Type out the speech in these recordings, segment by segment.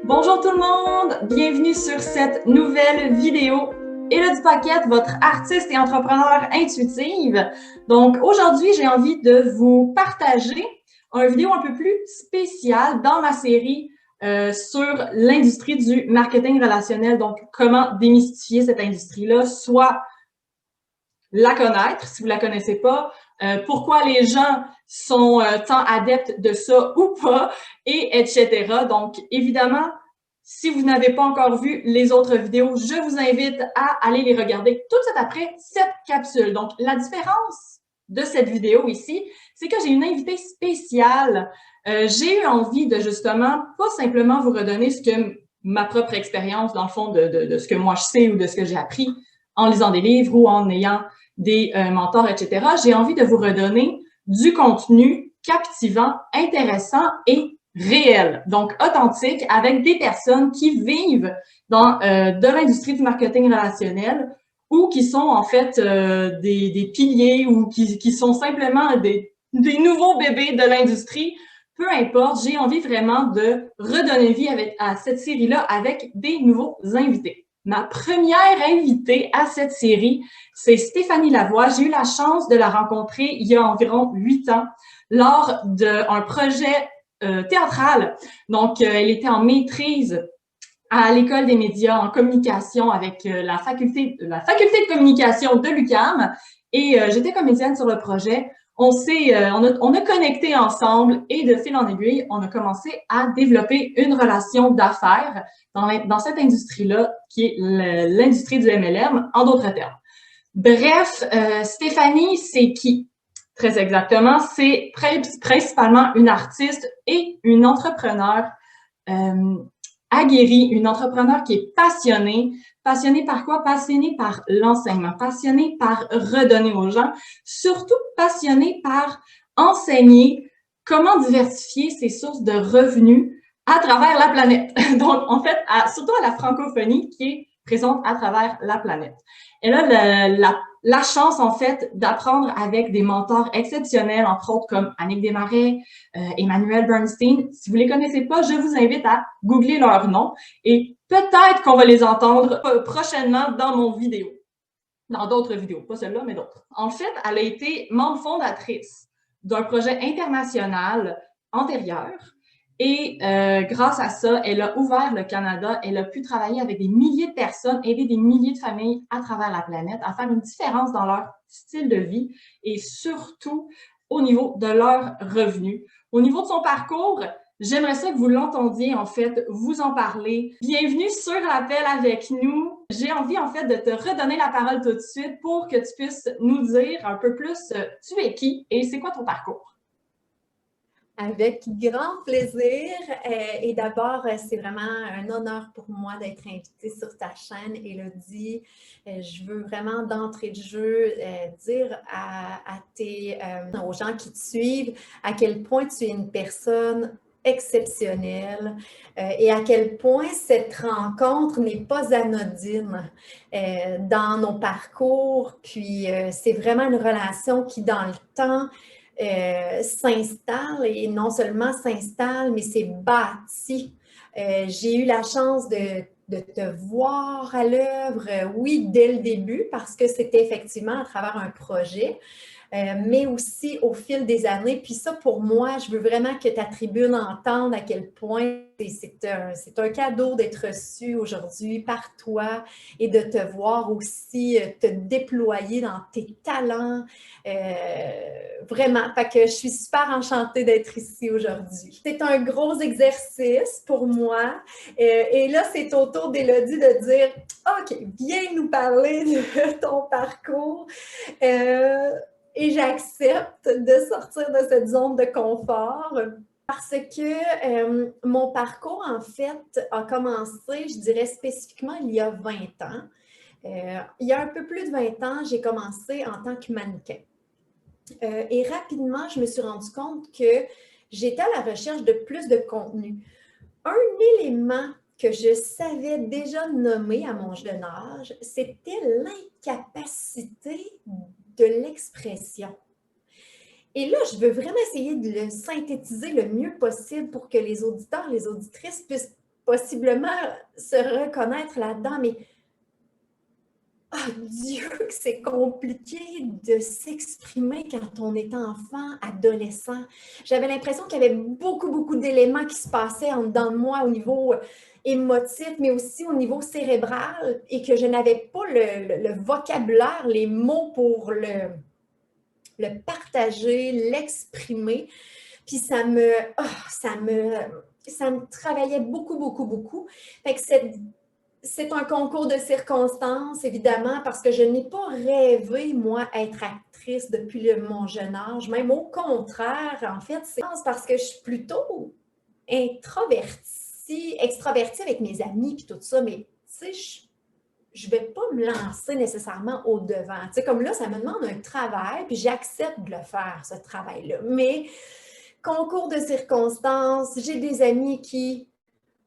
Bonjour tout le monde, bienvenue sur cette nouvelle vidéo. Élodie Paquette, votre artiste et entrepreneur intuitive. Donc aujourd'hui, j'ai envie de vous partager une vidéo un peu plus spéciale dans ma série sur l'industrie du marketing relationnel. Donc comment démystifier cette industrie-là, soit la connaître si vous la connaissez pas, pourquoi les gens sont tant adeptes de ça ou pas, et etc. Donc, évidemment, si vous n'avez pas encore vu les autres vidéos, je vous invite à aller les regarder tout de suite après cette capsule. Donc, la différence de cette vidéo ici, c'est que j'ai une invitée spéciale. J'ai eu envie de justement pas simplement vous redonner ce que ma propre expérience, dans le fond, de ce que moi je sais ou de ce que j'ai appris en lisant des livres ou en ayant des mentors, etc. J'ai envie de vous redonner du contenu captivant, intéressant et réel, donc authentique, avec des personnes qui vivent dans de l'industrie du marketing relationnel ou qui sont en fait des piliers ou qui sont simplement des nouveaux bébés de l'industrie. Peu importe, j'ai envie vraiment de redonner vie à cette série-là avec des nouveaux invités. Ma première invitée à cette série, c'est Stéphanie Lavoie. J'ai eu la chance de la rencontrer il y a environ 8 ans lors d'un projet théâtral. Donc, elle était en maîtrise à l'École des médias en communication avec la faculté de communication de l'UQAM et j'étais comédienne sur le projet. On a connecté ensemble et de fil en aiguille, on a commencé à développer une relation d'affaires dans cette industrie-là qui est l'industrie du MLM, en d'autres termes. Bref, Stéphanie, c'est qui? Très exactement, c'est principalement une artiste et une entrepreneur aguerrie, une entrepreneur qui est passionnée. Passionnée par quoi? Passionnée par l'enseignement, passionnée par redonner aux gens, surtout passionnée par enseigner comment diversifier ses sources de revenus à travers la planète. Donc, en fait, surtout à la francophonie qui est présente à travers la planète. Elle a la chance, en fait, d'apprendre avec des mentors exceptionnels, entre autres comme Annick Desmarais, Emmanuel Bernstein. Si vous les connaissez pas, je vous invite à googler leur nom et peut-être qu'on va les entendre prochainement dans mon vidéo. Dans d'autres vidéos, pas celle-là, mais d'autres. En fait, elle a été membre fondatrice d'un projet international antérieur et grâce à ça, elle a ouvert le Canada, elle a pu travailler avec des milliers de personnes, aider des milliers de familles à travers la planète à faire une différence dans leur style de vie et surtout au niveau de leurs revenus. Au niveau de son parcours, j'aimerais ça que vous l'entendiez, en fait, vous en parler. Bienvenue sur l'appel avec nous. J'ai envie, en fait, de te redonner la parole tout de suite pour que tu puisses nous dire un peu plus tu es qui et c'est quoi ton parcours? Avec grand plaisir. Et d'abord, c'est vraiment un honneur pour moi d'être invitée sur ta chaîne, Élodie. Je veux vraiment d'entrée de jeu dire aux gens qui te suivent à quel point tu es une personne exceptionnelle et à quel point cette rencontre n'est pas anodine dans nos parcours. Puis, c'est vraiment une relation qui, dans le temps, s'installe et non seulement s'installe, mais c'est bâti. J'ai eu la chance de te voir à l'œuvre, oui, dès le début, parce que c'était effectivement à travers un projet, mais aussi au fil des années. Puis ça, pour moi, je veux vraiment que ta tribune entende à quel point c'est un cadeau d'être reçu aujourd'hui par toi et de te voir aussi te déployer dans tes talents. Vraiment, fait que je suis super enchantée d'être ici aujourd'hui. C'est un gros exercice pour moi. Et là, c'est au tour d'Élodie de dire « OK, viens nous parler de ton parcours. » Et j'accepte de sortir de cette zone de confort parce que mon parcours, en fait, a commencé, je dirais spécifiquement, il y a 20 ans. Il y a un peu plus de 20 ans, j'ai commencé en tant que mannequin. Et rapidement, je me suis rendu compte que j'étais à la recherche de plus de contenu. Un élément que je savais déjà nommer à mon jeune âge, c'était l'incapacité de l'expression. Et là, je veux vraiment essayer de le synthétiser le mieux possible pour que les auditeurs, les auditrices puissent possiblement se reconnaître là-dedans, mais oh Dieu, que c'est compliqué de s'exprimer quand on est enfant, adolescent. J'avais l'impression qu'il y avait beaucoup d'éléments qui se passaient en dedans de moi au niveau émotif, mais aussi au niveau cérébral, et que je n'avais pas le vocabulaire, les mots pour le partager, l'exprimer. Puis ça me travaillait beaucoup. Fait que c'est un concours de circonstances, évidemment, parce que je n'ai pas rêvé, moi, être actrice depuis mon jeune âge. Même au contraire, en fait, c'est parce que je suis plutôt extravertie avec mes amis puis tout ça, mais tu sais, je ne vais pas me lancer nécessairement au devant. Tu sais, comme là, ça me demande un travail, puis j'accepte de le faire, ce travail-là. Mais concours de circonstances, j'ai des amis qui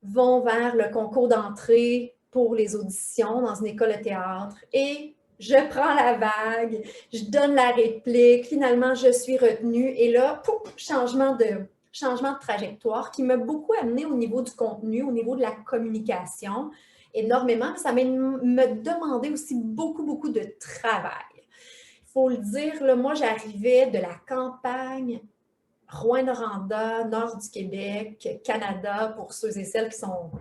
vont vers le concours d'entrée pour les auditions dans une école de théâtre et je prends la vague, je donne la réplique, finalement je suis retenue et là, pouf, changement de trajectoire qui m'a beaucoup amené au niveau du contenu, au niveau de la communication, énormément. Ça m'a demandé aussi beaucoup de travail. Il faut le dire, là, moi j'arrivais de la campagne Rouyn-Noranda, nord du Québec, Canada, pour ceux et celles qui sont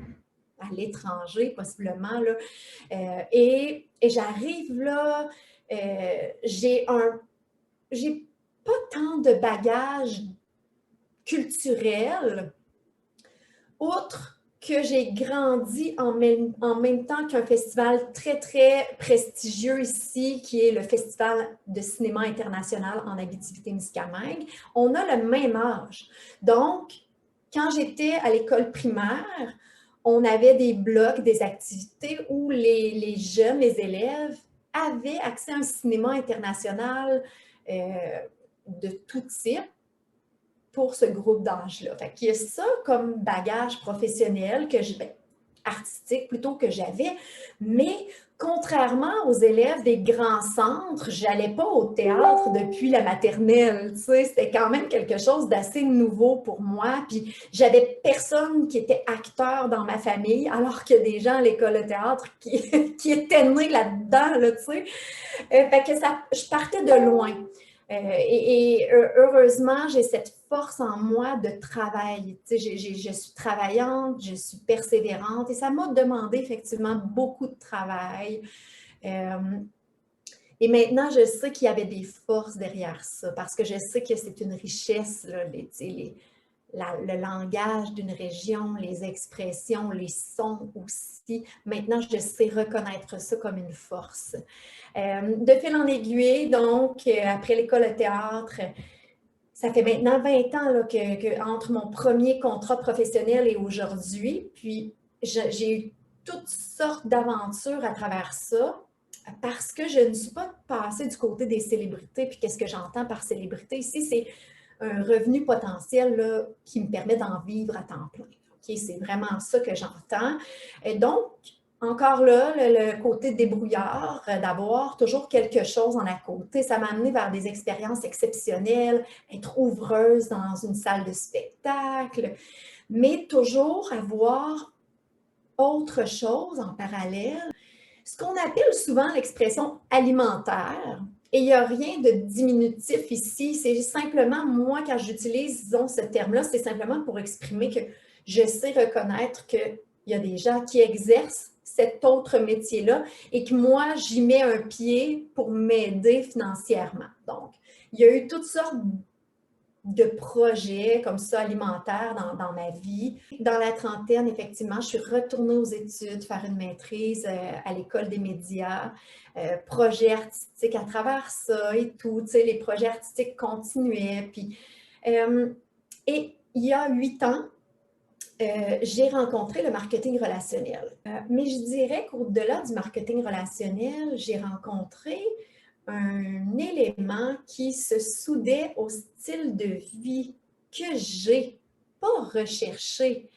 à l'étranger, possiblement. Là. Et j'arrive là, j'ai pas tant de bagages culturels, outre que j'ai grandi en même temps qu'un festival très prestigieux ici, qui est le Festival de cinéma international en Abitibi-Témiscamingue. On a le même âge. Donc, quand j'étais à l'école primaire, on avait des blocs, des activités où les jeunes, les élèves, avaient accès à un cinéma international de tout type pour ce groupe d'âge-là. Fait qu'il y a ça comme bagage professionnel artistique plutôt que j'avais, mais contrairement aux élèves des grands centres, j'allais pas au théâtre depuis la maternelle, tu sais, c'était quand même quelque chose d'assez nouveau pour moi, puis j'avais personne qui était acteur dans ma famille, alors qu'il y a des gens à l'école de théâtre qui étaient nés là-dedans, là, tu sais. Fait que je partais de loin. Heureusement, j'ai cette force en moi de travail. Tu sais, je suis travaillante, je suis persévérante et ça m'a demandé effectivement beaucoup de travail. Et maintenant, je sais qu'il y avait des forces derrière ça parce que je sais que c'est une richesse, là, le langage d'une région, les expressions, les sons aussi. Maintenant, je sais reconnaître ça comme une force. De fil en aiguille, donc, après l'école de théâtre, ça fait maintenant 20 ans là, entre mon premier contrat professionnel et aujourd'hui. Puis, j'ai eu toutes sortes d'aventures à travers ça parce que je ne suis pas passée du côté des célébrités. Puis, qu'est-ce que j'entends par célébrité ici? C'est un revenu potentiel là, qui me permet d'en vivre à temps plein. Okay? C'est vraiment ça que j'entends. Et donc, encore là, le côté débrouillard, d'avoir toujours quelque chose en à côté, ça m'a amené vers des expériences exceptionnelles, être ouvreuse dans une salle de spectacle, mais toujours avoir autre chose en parallèle. Ce qu'on appelle souvent l'expression alimentaire, et il n'y a rien de diminutif ici, c'est simplement, moi, quand j'utilise, disons, ce terme-là, c'est simplement pour exprimer que je sais reconnaître qu'il y a des gens qui exercent cet autre métier-là et que moi, j'y mets un pied pour m'aider financièrement. Donc, il y a eu toutes sortes de projets comme ça alimentaires dans ma vie. Dans la trentaine, effectivement, je suis retournée aux études, faire une maîtrise à l'école des médias, projets artistiques à travers ça et tout, tu sais, les projets artistiques continuaient. Puis, et il y a 8 ans, j'ai rencontré le marketing relationnel. Mais je dirais qu'au-delà du marketing relationnel, j'ai rencontré un élément qui se soudait au style de vie que j'ai, pas recherché,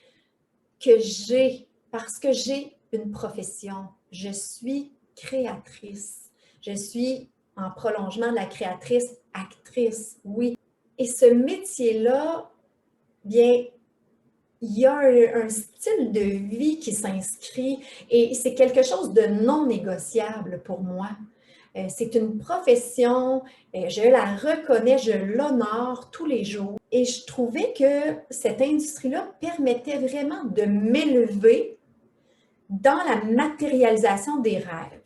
que j'ai, parce que j'ai une profession. Je suis créatrice. Je suis en prolongement de la créatrice, actrice, oui. Et ce métier-là, bien, il y a un style de vie qui s'inscrit et c'est quelque chose de non négociable pour moi. C'est une profession, je la reconnais, je l'honore tous les jours. Et je trouvais que cette industrie-là permettait vraiment de m'élever dans la matérialisation des rêves.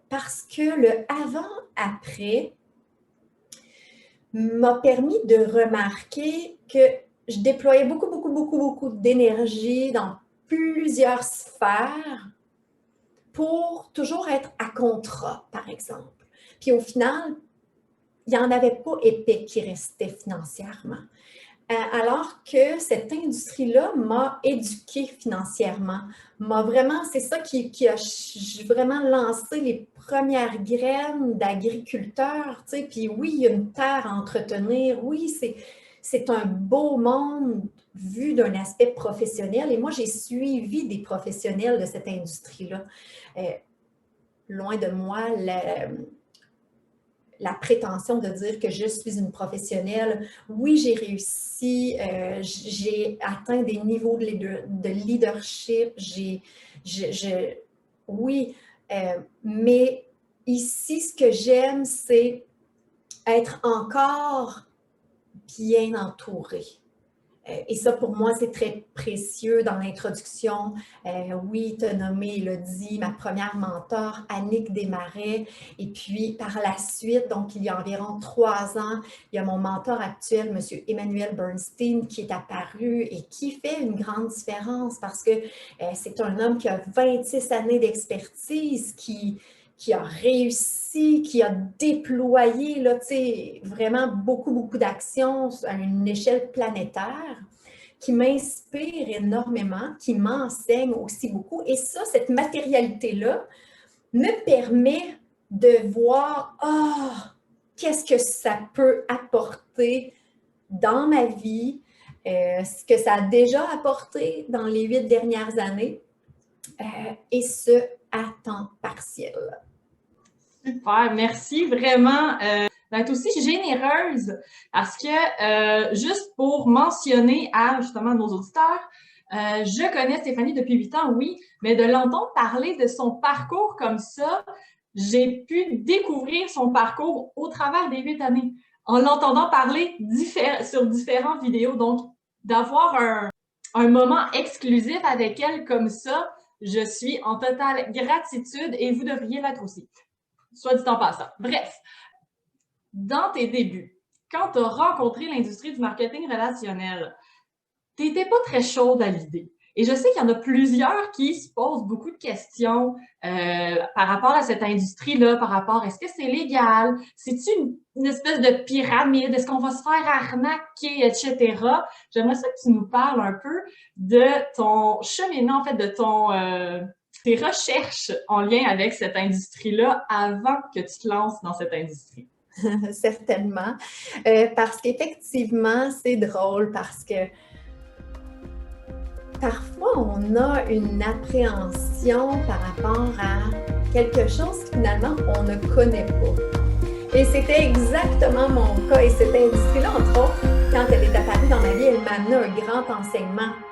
Parce que le avant-après m'a permis de remarquer que je déployais beaucoup d'énergie dans plusieurs sphères pour toujours être à contrat, par exemple. Puis au final, il n'y en avait pas épais qui restait financièrement. Alors que cette industrie-là m'a éduquée financièrement, c'est ça qui a vraiment lancé les premières graines d'agriculteurs, tu sais, puis oui, il y a une terre à entretenir, oui, c'est un beau monde vu d'un aspect professionnel, et moi, j'ai suivi des professionnels de cette industrie-là. Loin de moi, la prétention de dire que je suis une professionnelle. Oui, j'ai réussi, j'ai atteint des niveaux de leadership, oui, mais ici, ce que j'aime, c'est être encore bien entourée. Et ça, pour moi, c'est très précieux dans l'introduction. Oui, tu as nommé Elodie, ma première mentor, Annick Desmarais. Et puis, par la suite, donc il y a environ 3 ans, il y a mon mentor actuel, M. Emmanuel Bernstein, qui est apparu et qui fait une grande différence parce que c'est un homme qui a 26 années d'expertise, qui a réussi, qui a déployé là, vraiment beaucoup d'actions à une échelle planétaire, qui m'inspire énormément, qui m'enseigne aussi beaucoup. Et ça, cette matérialité-là me permet de voir qu'est-ce que ça peut apporter dans ma vie, ce que ça a déjà apporté dans les 8 dernières années, et ce, à temps partiel. Super, merci vraiment d'être aussi généreuse parce que juste pour mentionner à justement nos auditeurs, je connais Stéphanie depuis 8 ans, oui, mais de l'entendre parler de son parcours comme ça, j'ai pu découvrir son parcours au travers des 8 années en l'entendant parler sur différentes vidéos. Donc, d'avoir un moment exclusif avec elle comme ça, je suis en totale gratitude et vous devriez l'être aussi. Soit dit en passant. Bref, dans tes débuts, quand tu as rencontré l'industrie du marketing relationnel, tu n'étais pas très chaude à l'idée. Et je sais qu'il y en a plusieurs qui se posent beaucoup de questions par rapport à cette industrie-là, par rapport est-ce que c'est légal? C'est-tu une espèce de pyramide? Est-ce qu'on va se faire arnaquer, etc.? J'aimerais ça que tu nous parles un peu de ton cheminement, en fait, de tes recherches en lien avec cette industrie-là avant que tu te lances dans cette industrie. Certainement. Parce qu'effectivement, c'est drôle parce que parfois, on a une appréhension par rapport à quelque chose que finalement, on ne connaît pas. Et c'était exactement mon cas. Et cette industrie-là, entre autres, quand elle est apparue dans ma vie, elle m'a amené un grand enseignement.